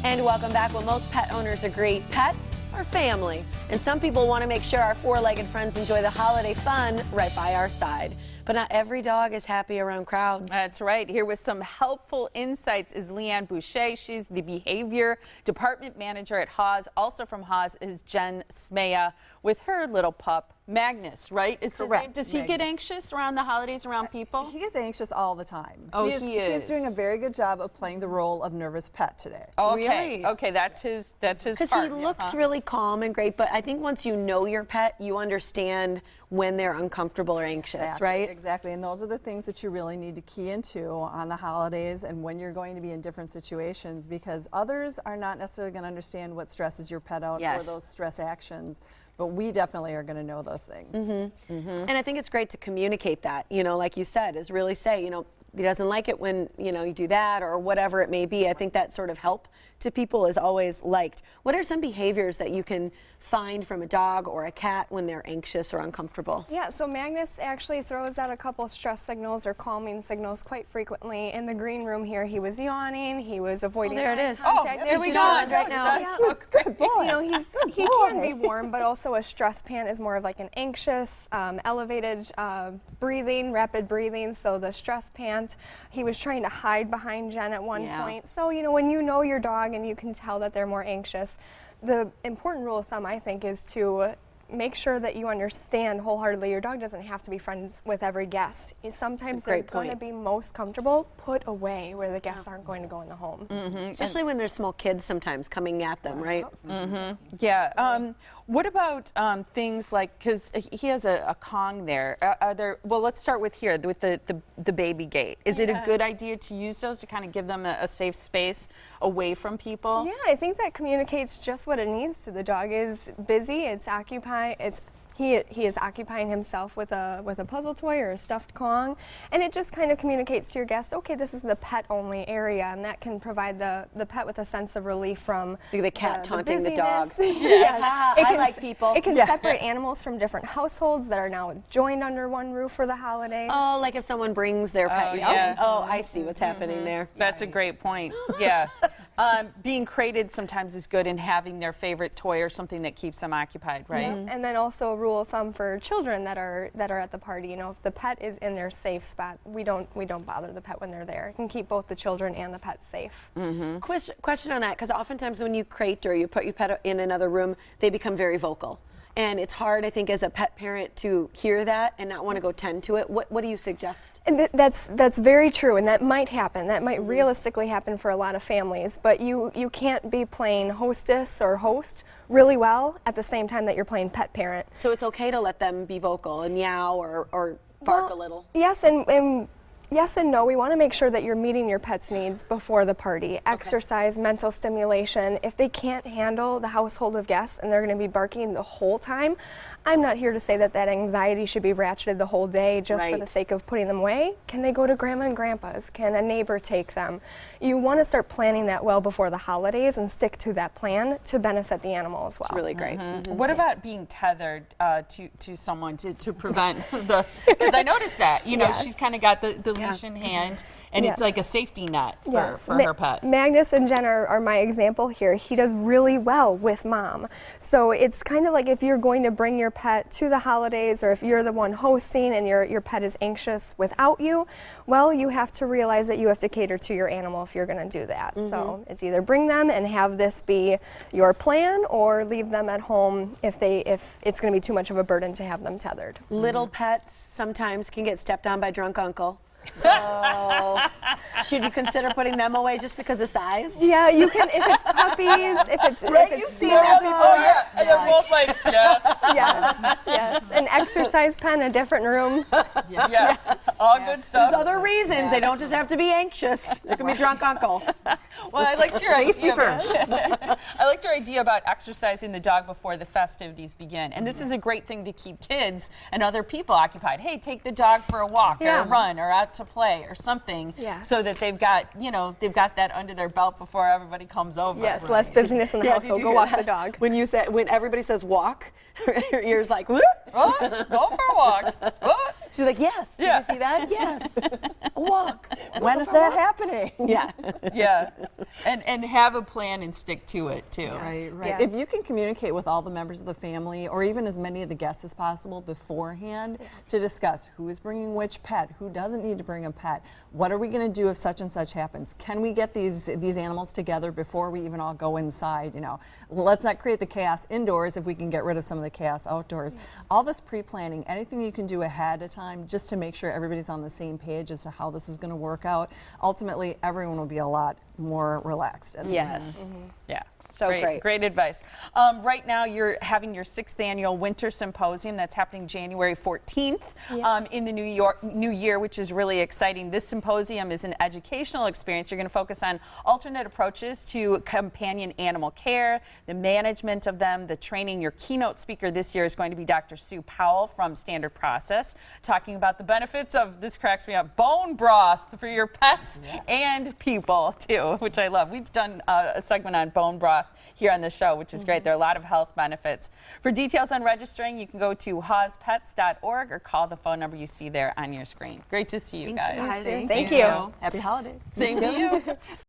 And welcome back. Well, most pet owners agree pets are family. And some people want to make sure our four-legged friends enjoy the holiday fun right by our side. But not every dog is happy around crowds. That's right. Here with some helpful insights is Leann Boucha. She's the Behavior Department Manager at HAWS. Also from HAWS is Smieja with her little pup, Magnus, right? It's correct. Does he get anxious around the holidays, around people? He gets anxious all the time. Oh, he is doing a very good job of playing the role of nervous pet today. Okay, Really? okay, that's his part. Because he looks really calm and great, but I think once you know your pet, you understand when they're uncomfortable or anxious, right? Exactly, and those are the things that you really need to key into on the holidays and when you're going to be in different situations, because others are not necessarily going to understand what stresses your pet out or those stress actions. But we definitely are going to know those things. And I think it's great to communicate that, you know, like you said, is really say, you know, he doesn't like it when, you know, you do that or whatever it may be. I think that sort of help to people is always liked. What are some behaviors that you can find from a dog or a cat when they're anxious or uncomfortable? Yeah, so Magnus actually throws out a couple stress signals or calming signals quite frequently. In the green room here, he was yawning, he was avoiding there it is. contact. Oh, there we go. Right now. That's so good. You know, he can be warm, but also a stress pant is more of like an anxious, elevated breathing, rapid breathing. So the stress pant, he was trying to hide behind Jen at one point. So, you know, when you know your dog and you can tell that they're more anxious, the important rule of thumb, I think, is to make sure that you understand wholeheartedly your dog doesn't have to be friends with every guest. Sometimes they're going to be most comfortable put away where the guests aren't going to go in the home. Especially when there's small kids sometimes coming at them, right? Yeah. What about things like, because he has a Kong there, are there, well, let's start with here, with the baby gate. Is it a good idea to use those to kind of give them a safe space away from people? Yeah, I think that communicates just what it needs to. The dog is busy, it's occupied, he is occupying himself with a puzzle toy or a stuffed Kong, and it just kind of communicates to your guests, okay, this is the pet-only area, and that can provide the pet with a sense of relief from the cat taunting the busyness. dog. I like people. It can separate animals from different households that are now joined under one roof for the holidays. Oh, like if someone brings their pet. Oh, I see what's happening there. That's a great point. Yeah. Being crated sometimes is good in having their favorite toy or something that keeps them occupied, right? And then also a rule of thumb for children that are at the party. You know, if the pet is in their safe spot, we don't bother the pet when they're there. It can keep both the children and the pet safe. Question on that, because oftentimes when you crate or you put your pet in another room, they become very vocal. And it's hard, I think, as a pet parent to hear that and not want to go tend to it. What do you suggest? And that's very true, and that might happen. That might realistically happen for a lot of families. But you can't be playing hostess or host really well at the same time that you're playing pet parent. So it's okay to let them be vocal and meow or bark a little? Yes, and yes and no. We want to make sure that you're meeting your pet's needs before the party. Exercise, mental stimulation. If they can't handle the household of guests and they're going to be barking the whole time, I'm not here to say that anxiety should be ratcheted the whole day just for the sake of putting them away. Can they go to grandma and grandpa's? Can a neighbor take them? You want to start planning that well before the holidays and stick to that plan to benefit the animal as well. It's really great. What about being tethered to someone to prevent the, because I noticed that, you know, she's kind of got the leash in hand, and it's like a safety net for her pet. Magnus and Jenna are my example here. He does really well with mom. So it's kind of like if you're going to bring your pet to the holidays, or if you're the one hosting and your pet is anxious without you, well, you have to realize that you have to cater to your animal if you're going to do that. So it's either bring them and have this be your plan, or leave them at home if it's going to be too much of a burden to have them tethered. Little pets sometimes can get stepped on by drunk uncle. So should you consider putting them away just because of size? Yeah, you can, if it's puppies, if it's You've seen that before. And they're both like, yes. Yes. An exercise pen, a different room. Yeah. All good stuff. There's other reasons. They don't just have to be anxious. They can be drunk uncle. Well, I liked your idea. I liked your idea about exercising the dog before the festivities begin. And this is a great thing to keep kids and other people occupied. Hey, take the dog for a walk or a run or out to play or something, so that they've got, you know, they've got that under their belt before everybody comes over. Yes, less busyness in the household. Go walk the dog. When everybody says walk, your ears like, whoop. Oh, go for a walk. Oh. She's like, yes. Did you see that? Yes. A walk. When is that happening? Yeah. Yeah. And have a plan and stick to it too. Right. Yes. If you can communicate with all the members of the family, or even as many of the guests as possible beforehand, to discuss who is bringing which pet, who doesn't need to bring a pet, what are we going to do if such and such happens? Can we get these animals together before we even all go inside? You know, let's not create the chaos indoors if we can get rid of some of the chaos outdoors. All this pre-planning, anything you can do ahead of time, just to make sure everybody's on the same page as to how this is going to work out. Ultimately, everyone will be a lot more relaxed. Yes. Yeah. So great. Great advice. Right now, you're having your 6th annual Winter Symposium that's happening January 14th in the new year, which is really exciting. This symposium is an educational experience. You're going to focus on alternate approaches to companion animal care, the management of them, the training. Your keynote speaker this year is going to be Dr. Sue Howell from Standard Process, talking about the benefits of, this cracks me up, bone broth for your pets and people too, which I love. We've done a segment on bone broth here on the show, which is great. There are a lot of health benefits. For details on registering, you can go to hawspets.org or call the phone number you see there on your screen. Great to see you guys. Thank you. Happy holidays. Same to you.